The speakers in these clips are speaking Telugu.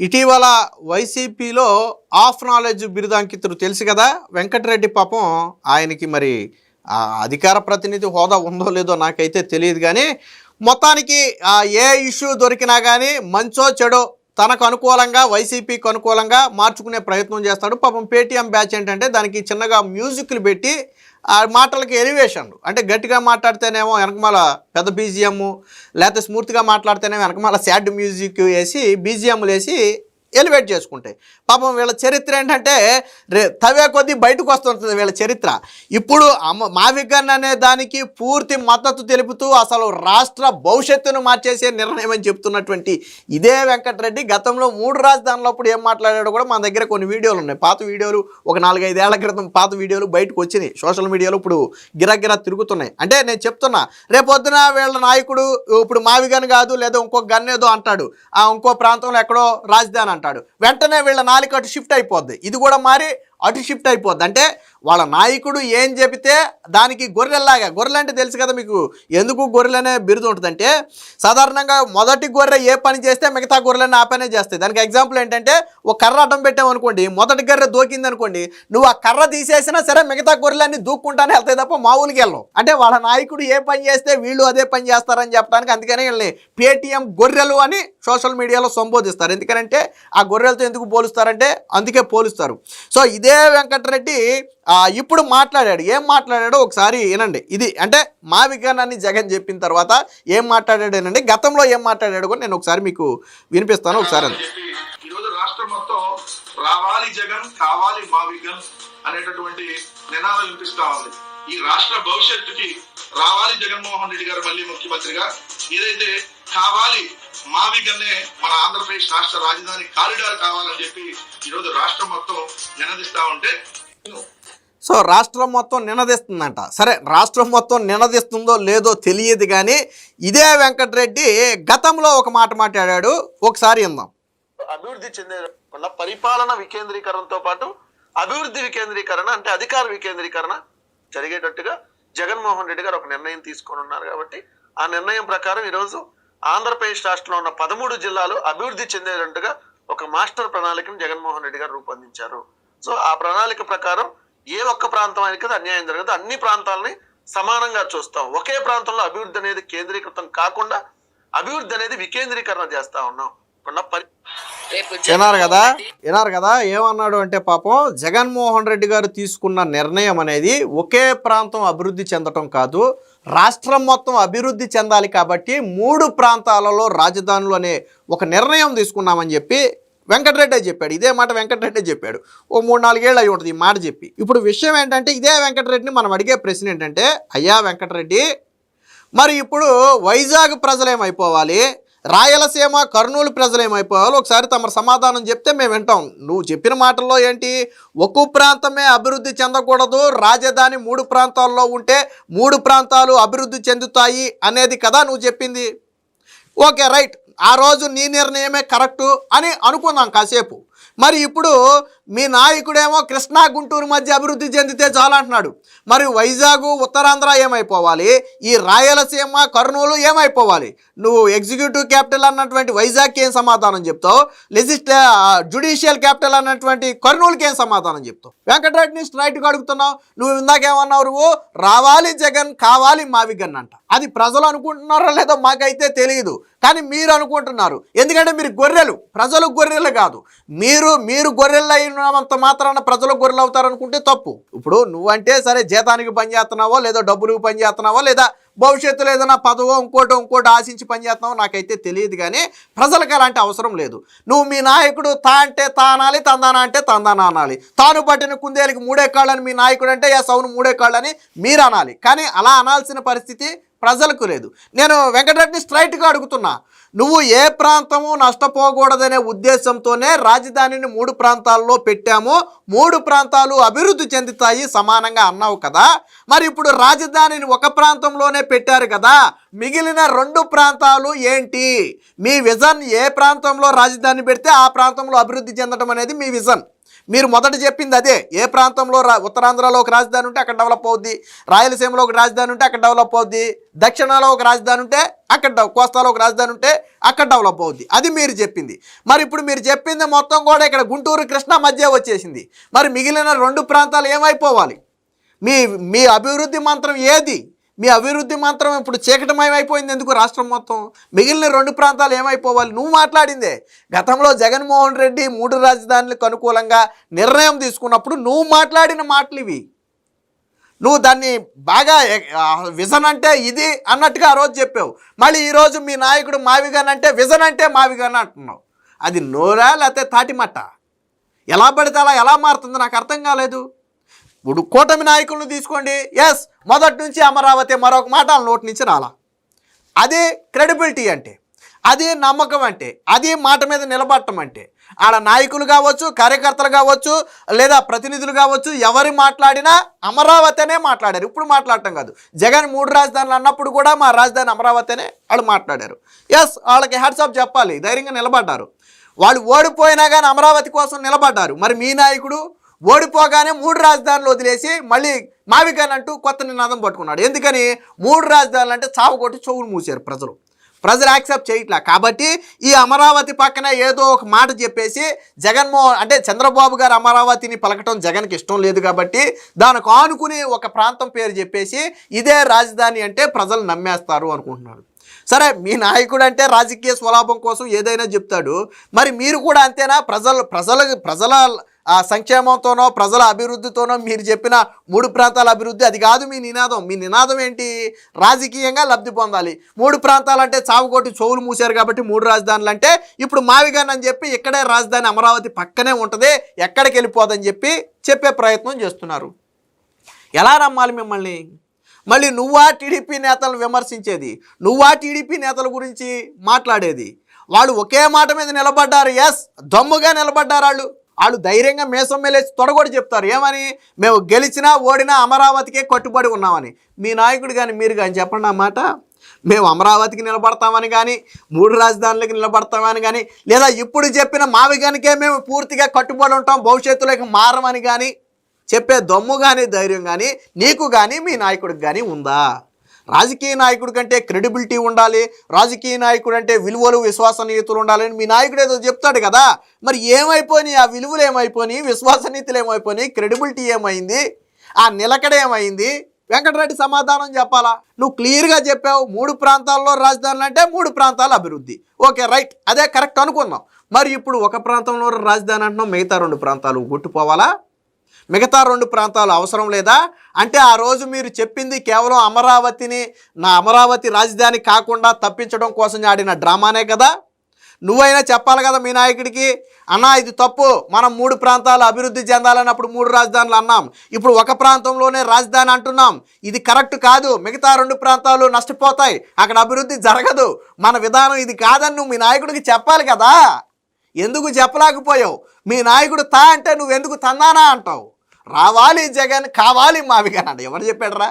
ఇటీవల వైసీపీలో ఆఫ్ నాలెడ్జ్ బిరుదాంకితుడు తెలుసు కదా వెంకటరెడ్డి. పాపం ఆయనకి మరి అధికార ప్రతినిధి హోదా ఉందో లేదో నాకైతే తెలియదు, కానీ మొత్తానికి ఏ ఇష్యూ దొరికినా కానీ మంచో చెడో తనకు అనుకూలంగా వైసీపీకి అనుకూలంగా మార్చుకునే ప్రయత్నం చేస్తాడు. పాపం పేటీఎం బ్యాచ్ ఏంటంటే దానికి చిన్నగా మ్యూజిక్లు పెట్టి ఆ మాటలకి ఎలివేషన్లు, అంటే గట్టిగా మాట్లాడితేనేమో వెనకమాల పెద్ద బీజిఎం, లేకపోతే స్మూత్గా మాట్లాడితేనేమో వెనకమాల సాడ్ మ్యూజిక్ వేసి బీజిఎంలు వేసి ఎలివేట్ చేసుకుంటాయి. పాపం వీళ్ళ చరిత్ర ఏంటంటే తవే కొద్దీ బయటకు వస్తుంటుంది వీళ్ళ చరిత్ర. ఇప్పుడు మావిగన్ అనే దానికి పూర్తి మద్దతు తెలుపుతూ అసలు రాష్ట్ర భవిష్యత్తును మార్చేసే నిర్ణయం అని చెప్తున్నటువంటి ఇదే వెంకటరెడ్డి గతంలో 3 రాజధానులప్పుడు ఏం మాట్లాడాడో కూడా మన దగ్గర కొన్ని వీడియోలు ఉన్నాయి. పాత వీడియోలు ఒక 4-5 ఏళ్ల క్రితం పాత వీడియోలు బయటకు వచ్చినాయి. సోషల్ మీడియాలో ఇప్పుడు గిరగిరా తిరుగుతున్నాయి. అంటే నేను చెప్తున్నా, రేపొద్దున వీళ్ళ నాయకుడు ఇప్పుడు మావిగన్ కాదు లేదా ఇంకో గన్ ఏదో అంటాడు, ఇంకో ప్రాంతంలో ఎక్కడో రాజధాని అంటాడు, వెంటనే వీళ్ళ నాలుక అటు షిఫ్ట్ అయిపోద్ది. ఇది కూడా మారి అటు షిఫ్ట్ అయిపోద్ది. అంటే వాళ్ళ నాయకుడు ఏం చెబితే దానికి గొర్రెల్లాగా, గొర్రెలు అంటే తెలుసు కదా మీకు, ఎందుకు గొర్రెలనే బిరుదు ఉంటుందంటే సాధారణంగా మొదటి గొర్రె ఏ పని చేస్తే మిగతా గొర్రెలన్నీ ఆ పనే చేస్తాయి. దానికి ఎగ్జాంపుల్ ఏంటంటే ఒక కర్ర అడ్డం పెట్టామనుకోండి, మొదటి గొర్రె దూకింది అనుకోండి, నువ్వు ఆ కర్ర తీసేసినా సరే మిగతా గొర్రెలన్నీ దూక్కుంటానే వెళ్తాయి తప్ప మామూలుగా వెళ్ళవు. అంటే వాళ్ళ నాయకుడు ఏ పని చేస్తే వీళ్ళు అదే పని చేస్తారని చెప్పడానికి అందుకనే వీళ్ళని పేటీఎం గొర్రెలు అని సోషల్ మీడియాలో సంబోధిస్తారు. ఎందుకంటే ఆ గొర్రెలతో ఎందుకు పోలుస్తారంటే అందుకే పోలుస్తారు. సో ఇదే వెంకటరెడ్డి ఇప్పుడు మాట్లాడాడు. ఏం మాట్లాడాడో ఒకసారి వినండి. ఇది అంటే మా విజ్ఞానాన్ని జగన్ చెప్పిన తర్వాత ఏం మాట్లాడాడు ఏనండి, గతంలో ఏం మాట్లాడాడు కూడా నేను ఒకసారి మీకు వినిపిస్తాను. ఒకసారి ఈరోజు రాష్ట్రం మొత్తం రావాలి జగన్ కావాలి మా విజ్ఞాన్ అనేటటువంటి నినాదం వినిపిస్తా ఉంది. ఈ రాష్ట్ర భవిష్యత్తుకి రావాలి జగన్మోహన్ రెడ్డి గారు మళ్ళీ ముఖ్యమంత్రిగా, ఏదైతే కావాలి మా విజ్ఞానే మన ఆంధ్రప్రదేశ్ రాష్ట్ర రాజధాని కారిడార్ కావాలని చెప్పి ఈరోజు రాష్ట్రం మొత్తం నినదిస్తా ఉంటే, సో రాష్ట్రం మొత్తం నినదిస్తుందంట. సరే, రాష్ట్రం మొత్తం నినదిస్తుందో లేదో తెలియదు, కానీ ఇదే వెంకటరెడ్డి గతంలో ఒక మాట మాట్లాడాడు. ఒకసారి విందాం. అభివృద్ధి చెందే పరిపాలన వికేంద్రీకరణతో పాటు అభివృద్ధి వికేంద్రీకరణ అంటే అధికార వికేంద్రీకరణ జరిగేటట్టుగా జగన్మోహన్ రెడ్డి గారు ఒక నిర్ణయం తీసుకొని ఉన్నారు. కాబట్టి ఆ నిర్ణయం ప్రకారం ఈరోజు ఆంధ్రప్రదేశ్ రాష్ట్రంలో ఉన్న 13 జిల్లాలు అభివృద్ధి చెందేటట్టుగా ఒక మాస్టర్ ప్రణాళికను జగన్మోహన్ రెడ్డి గారు రూపొందించారు. సో ఆ ప్రణాళిక ప్రకారం ఏ ఒక్క ప్రాంతం అనేది అన్యాయం జరగదు, అన్ని ప్రాంతాలని సమానంగా చూస్తాం. ఒకే ప్రాంతంలో అభివృద్ధి అనేది కేంద్రీకృతం కాకుండా అభివృద్ధి అనేది వికేంద్రీకరణ చేస్తా ఉన్నాం. విన్నారు కదా ఏమన్నాడు అంటే, పాపం జగన్మోహన్ రెడ్డి గారు తీసుకున్న నిర్ణయం అనేది ఒకే ప్రాంతం అభివృద్ధి చెందటం కాదు, రాష్ట్రం మొత్తం అభివృద్ధి చెందాలి కాబట్టి 3 ప్రాంతాలలో రాజధానులు అనే ఒక నిర్ణయం తీసుకున్నామని చెప్పి వెంకటరెడ్డి చెప్పాడు. ఇదే మాట వెంకటరెడ్డి చెప్పాడు. ఓ 3-4 ఏళ్ళు అయి ఉంటుంది ఈ మాట చెప్పి. ఇప్పుడు విషయం ఏంటంటే ఇదే వెంకటరెడ్డిని మనం అడిగే ప్రశ్న ఏంటంటే, అయ్యా వెంకటరెడ్డి, మరి ఇప్పుడు వైజాగ్ ప్రజలేమైపోవాలి, రాయలసీమ కర్నూలు ప్రజలు ఏమైపోవాలి, ఒకసారి తమ సమాధానం చెప్తే మేము వింటాం. నువ్వు చెప్పిన మాటల్లో ఏంటి, ఒక్కో ప్రాంతమే అభివృద్ధి చెందకూడదు, రాజధాని 3 ప్రాంతాల్లో ఉంటే 3 ప్రాంతాలు అభివృద్ధి చెందుతాయి అనేది కదా నువ్వు చెప్పింది. ఓకే, రైట్, ఆ రోజు నీ నిర్ణయమే కరెక్టు అని అనుకుందాం కాసేపు. మరి ఇప్పుడు మీ నాయకుడేమో కృష్ణా గుంటూరు మధ్య అభివృద్ధి చెందితే చాలు అంటున్నాడు. మరి వైజాగ్ ఉత్తరాంధ్ర ఏమైపోవాలి, ఈ రాయలసీమ కర్నూలు ఏమైపోవాలి? నువ్వు ఎగ్జిక్యూటివ్ క్యాపిటల్ అన్నటువంటి వైజాగ్కి ఏం సమాధానం చెప్తావు, జ్యుడిషియల్ క్యాపిటల్ అన్నటువంటి కర్నూలుకి ఏం సమాధానం చెప్తావు? వెంకటరెడ్డిని స్ట్రైట్గా అడుగుతున్నావు. నువ్వు ఇందాకేమన్నావు, నువ్వు రావాలి జగన్ కావాలి మావిగన్ అంట. అది ప్రజలు అనుకుంటున్నారో లేదో మాకైతే తెలియదు, కానీ మీరు అనుకుంటున్నారు. ఎందుకంటే మీరు గొర్రెలు, ప్రజలు గొర్రెలు కాదు. మీరు గొర్రెలు అయినంత మాత్రాన ప్రజలు గొర్రెలు అవుతారనుకుంటే తప్పు. ఇప్పుడు నువ్వంటే సరే జీతానికి పనిచేస్తున్నావో లేదా డబ్బులకు పనిచేస్తున్నావో లేదా భవిష్యత్తులో ఏదైనా పదవో ఇంకోటి ఆశించి పనిచేస్తున్నావో నాకైతే తెలియదు, కానీ ప్రజలకు అలాంటి అవసరం లేదు. నువ్వు మీ నాయకుడు తా అంటే తా అనాలి, తందానా అంటే తందానా అనాలి. తాను పట్టిన కుందేలకి 3 కాళ్ళని మీ నాయకుడు అంటే అవును 3 కాళ్ళని మీరు అనాలి. కానీ అలా అనాల్సిన పరిస్థితి ప్రజలకు లేదు. నేను వెంకటరెడ్డిని స్ట్రైట్గా అడుగుతున్నా, నువ్వు ఏ ప్రాంతము నష్టపోకూడదనే ఉద్దేశంతోనే రాజధానిని 3 ప్రాంతాల్లో పెట్టాము, 3 ప్రాంతాలు అభివృద్ధి చెందుతాయి సమానంగా అన్నావు కదా. మరి ఇప్పుడు రాజధానిని ఒక ప్రాంతంలోనే పెట్టారు కదా, మిగిలిన 2 ప్రాంతాలు ఏంటి? మీ విజన్ ఏ ప్రాంతంలో రాజధాని పెడితే ఆ ప్రాంతంలో అభివృద్ధి చెందడం అనేది మీ విజన్. మీరు మొదట చెప్పింది అదే. ఏ ప్రాంతంలో ఉత్తరాంధ్రలో ఒక రాజధాని ఉంటే అక్కడ డెవలప్ అవుద్ది, రాయలసీమలో ఒక రాజధాని ఉంటే అక్కడ డెవలప్ అవుద్ది, దక్షిణాలో ఒక రాజధాని ఉంటే అక్కడ, కోస్తాలో ఒక రాజధాని ఉంటే అక్కడ డెవలప్ అవుద్ది. అది మీరు చెప్పింది. మరి ఇప్పుడు మీరు చెప్పింది మొత్తం కూడా ఇక్కడ గుంటూరు కృష్ణా మధ్య వచ్చేసింది. మరి మిగిలిన 2 ప్రాంతాలు ఏమైపోవాలి? మీ అభివృద్ధి మంత్రం ఏది? మీ అభివృద్ధి మంత్రం ఇప్పుడు చీకటమయమైపోయింది ఎందుకు? రాష్ట్రం మొత్తం మిగిలిన 2 ప్రాంతాలు ఏమైపోవాలి? నువ్వు మాట్లాడిందే. గతంలో జగన్మోహన్ రెడ్డి 3 రాజధానులకు అనుకూలంగా నిర్ణయం తీసుకున్నప్పుడు నువ్వు మాట్లాడిన మాటలు ఇవి. నువ్వు దాన్ని బాగా విజన్ అంటే ఇది అన్నట్టుగా ఆ రోజు చెప్పావు. మళ్ళీ ఈరోజు మీ నాయకుడు మావిగన్ అంటే విజన్ అంటే మావిగన్ అంటున్నావు. అది నోరా లేకపోతే తాటిమట్ట? ఎలా పడితే అలా ఎలా మారుతుందో నాకు అర్థం కాలేదు. ఇప్పుడు కూటమి నాయకులను తీసుకోండి. ఎస్, మొదటి నుంచి అమరావతి మరొక మాట వాళ్ళ నోటి నుంచి రాలా. అది క్రెడిబిలిటీ అంటే, అది నమ్మకం అంటే, అది మాట మీద నిలబడటం అంటే. ఆడ నాయకులు కావచ్చు, కార్యకర్తలు కావచ్చు, లేదా ప్రతినిధులు కావచ్చు, ఎవరు మాట్లాడినా అమరావతి అనే మాట్లాడారు. ఇప్పుడు మాట్లాడటం కాదు. జగన్ 3 రాజధానులు అన్నప్పుడు కూడా మా రాజధాని అమరావతి అనే వాళ్ళు మాట్లాడారు. ఎస్, వాళ్ళకి హ్యాట్సాప్ చెప్పాలి, ధైర్యంగా నిలబడ్డారు. వాళ్ళు ఓడిపోయినా కానీ అమరావతి కోసం నిలబడ్డారు. మరి మీ నాయకుడు ఓడిపోగానే 3 రాజధానులు వదిలేసి మళ్ళీ మావిగన్ అంటూ కొత్త నినాదం పట్టుకున్నాడు. ఎందుకని? 3 రాజధానులు అంటే చావుకొట్టి చెవులు మూసారు ప్రజలు యాక్సెప్ట్ చేయట్లా. కాబట్టి ఈ అమరావతి పక్కన ఏదో ఒక మాట చెప్పేసి అంటే చంద్రబాబు గారు అమరావతిని పలకటం జగన్కి ఇష్టం లేదు కాబట్టి దానికి ఆనుకుని ఒక ప్రాంతం పేరు చెప్పేసి ఇదే రాజధాని అంటే ప్రజలు నమ్మేస్తారు అనుకుంటున్నారు. సరే, మీ నాయకుడు అంటే రాజకీయ స్వలాభం కోసం ఏదైనా చెప్తాడు. మరి మీరు కూడా అంతేనా? ప్రజల సంక్షేమంతోనో ప్రజల అభివృద్ధితోనో మీరు చెప్పిన 3 ప్రాంతాల అభివృద్ధి అది కాదు మీ నినాదం. మీ నినాదం ఏంటి? రాజకీయంగా లబ్ధి పొందాలి. 3 ప్రాంతాలంటే చావుకొట్టి చెవులు మూసారు కాబట్టి 3 రాజధానులు అంటే ఇప్పుడు మావిగన్ అని చెప్పి ఇక్కడే రాజధాని అమరావతి పక్కనే ఉంటుంది, ఎక్కడికి వెళ్ళిపోదని చెప్పే ప్రయత్నం చేస్తున్నారు. ఎలా నమ్మాలి మిమ్మల్ని? మళ్ళీ నువ్వా టీడీపీ నేతలను విమర్శించేది? నువ్వా టీడీపీ నేతల గురించి మాట్లాడేది? వాళ్ళు ఒకే మాట మీద నిలబడ్డారు. ఎస్, దమ్ముగా నిలబడ్డారు. వాళ్ళు ధైర్యంగా మేసం మేలేసి తొడగొడి చెప్తారు. ఏమని? మేము గెలిచినా ఓడినా అమరావతికే కట్టుబడి ఉన్నామని. మీ నాయకుడు కానీ మీరు కానీ చెప్పండి ఆ మాట. మేము అమరావతికి నిలబడతామని కానీ 3 రాజధానులకి నిలబడతామని కానీ, లేదా ఇప్పుడు చెప్పిన మావిగన్కే మేము పూర్తిగా కట్టుబడి ఉంటాం, భవిష్యత్తులోకి మారమని కానీ చెప్పే దమ్ము కానీ ధైర్యం కానీ నీకు కానీ మీ నాయకుడికి కానీ ఉందా? రాజకీయ నాయకుడి కంటే క్రెడిబిలిటీ ఉండాలి, రాజకీయ నాయకుడు అంటే విలువలు విశ్వసనీయతలు ఉండాలని మీ నాయకుడు ఏదో చెప్తాడు కదా. మరి ఏమైపోయినాయి? ఆ విలువలు ఏమైపోయినాయి? విశ్వసనీయతలు ఏమైపోయినాయి? క్రెడిబిలిటీ ఏమైంది? ఆ నిలకడ ఏమైంది? వెంకటరెడ్డి సమాధానం చెప్పాలా? నువ్వు క్లియర్గా చెప్పావు 3 ప్రాంతాల్లో రాజధానులు అంటే 3 ప్రాంతాల అభివృద్ధి. ఓకే, రైట్, అదే కరెక్ట్ అనుకున్నాం. మరి ఇప్పుడు ఒక ప్రాంతంలో రాజధాని అంటున్నాం, మిగతా 2 ప్రాంతాలు కొట్టుకోవాలా? మిగతా 2 ప్రాంతాలు అవసరం లేదా? అంటే ఆ రోజు మీరు చెప్పింది కేవలం అమరావతి రాజధాని కాకుండా తప్పించడం కోసం ఆడిన డ్రామానే కదా. నువ్వైనా చెప్పాలి కదా మీ నాయకుడికి, అన్నా ఇది తప్పు, మనం 3 ప్రాంతాలు అభివృద్ధి చెందాలన్నప్పుడు 3 రాజధానులు అన్నాం, ఇప్పుడు ఒక ప్రాంతంలోనే రాజధాని అంటున్నాం, ఇది కరెక్ట్ కాదు, మిగతా 2 ప్రాంతాలు నష్టపోతాయి, అక్కడ అభివృద్ధి జరగదు, మన విధానం ఇది కాదని నువ్వు మీ నాయకుడికి చెప్పాలి కదా. ఎందుకు చెప్పలేకపోయావు? మీ నాయకుడు తా అంటే నువ్వెందుకు తందానా అంటావు? రావాలి జగన్, కావాలి మావిగన్ అంటే ఎవరు చెప్పాడరా?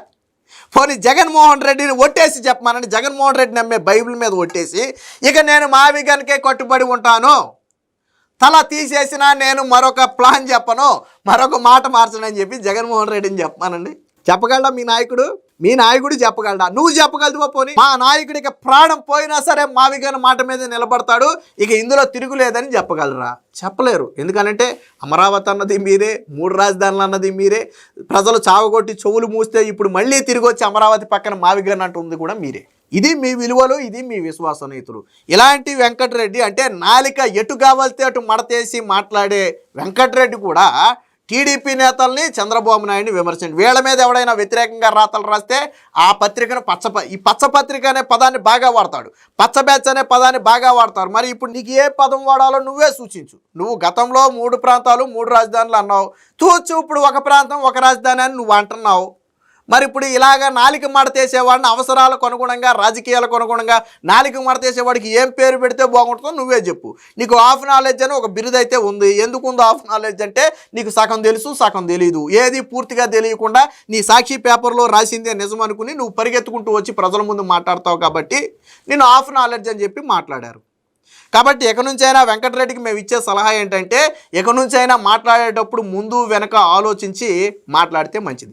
పోనీ జగన్మోహన్ రెడ్డిని ఒట్టేసి చెప్పమానండి. జగన్మోహన్ రెడ్డి నమ్మే బైబిల్ మీద ఒట్టేసి ఇక నేను మావిగన్కే కట్టుబడి ఉంటాను, తల తీసేసినా నేను మరొక ప్లాన్ చెప్పను, మరొక మాట మార్చనని చెప్పి జగన్మోహన్ రెడ్డిని చెప్పమానండి. చెప్పగలడా మీ నాయకుడు? మీ నాయకుడు చెప్పగలడా? నువ్వు చెప్పగలదువా? పోనీ మా నాయకుడికి ప్రాణం పోయినా సరే మావిగన్ మాట మీద నిలబడతాడు, ఇక ఇందులో తిరుగులేదని చెప్పగలరా? చెప్పలేరు. ఎందుకనంటే అమరావతి అన్నది మీరే, 3 రాజధానులు అన్నది మీరే, ప్రజలు చావగొట్టి చెవులు మూస్తే ఇప్పుడు మళ్ళీ తిరిగి వచ్చి అమరావతి పక్కన మావిగన్ అంటుంది కూడా మీరే. ఇది మీ విలువలు, ఇది మీ విశ్వసనీయతలు. ఇలాంటి వెంకటరెడ్డి అంటే నాలిక ఎటు కావాలితే అటు మడతేసి మాట్లాడే వెంకటరెడ్డి కూడా టీడీపీ నేతల్ని, చంద్రబాబు నాయుడిని విమర్శించి వీళ్ళ మీద ఎవడైనా వ్యతిరేకంగా రాతలు రాస్తే ఆ పత్రికను పచ్చ పత్రిక అనే పదాన్ని బాగా వాడతాడు, పచ్చ బ్యాచ్ అనే పదాన్ని బాగా వాడతారు. మరి ఇప్పుడు నీకు ఏ పదం వాడాలో నువ్వే సూచించు. నువ్వు గతంలో 3 ప్రాంతాలు 3 రాజధానులు అన్నావు, తూచు ఇప్పుడు ఒక ప్రాంతం ఒక రాజధాని అని నువ్వు అంటున్నావు. మరి ఇప్పుడు ఇలాగ నాలిక మడతేసేవాడిని అవసరాలకు అనుగుణంగా, రాజకీయాలకు అనుగుణంగా నాలిక మడతేసేవాడికి ఏం పేరు పెడితే బాగుంటుందో నువ్వే చెప్పు. నీకు హాఫ్ నాలెడ్జ్ అని ఒక బిరుదు అయితే ఉంది. ఎందుకు ఉందో హాఫ్ నాలెడ్జ్ అంటే నీకు సగం తెలుసు, సగం తెలియదు. ఏది పూర్తిగా తెలియకుండా నీ సాక్షి పేపర్లో రాసిందే నిజం అనుకుని నువ్వు పరిగెత్తుకుంటూ వచ్చి ప్రజల ముందు మాట్లాడతావు కాబట్టి నేను హాఫ్ నాలెడ్జ్ అని చెప్పి మాట్లాడారు. కాబట్టి ఇక నుంచైనా వెంకటరెడ్డికి మేము ఇచ్చే సలహా ఏంటంటే ఇక నుంచైనా మాట్లాడేటప్పుడు ముందు వెనక ఆలోచించి మాట్లాడితే మంచిది.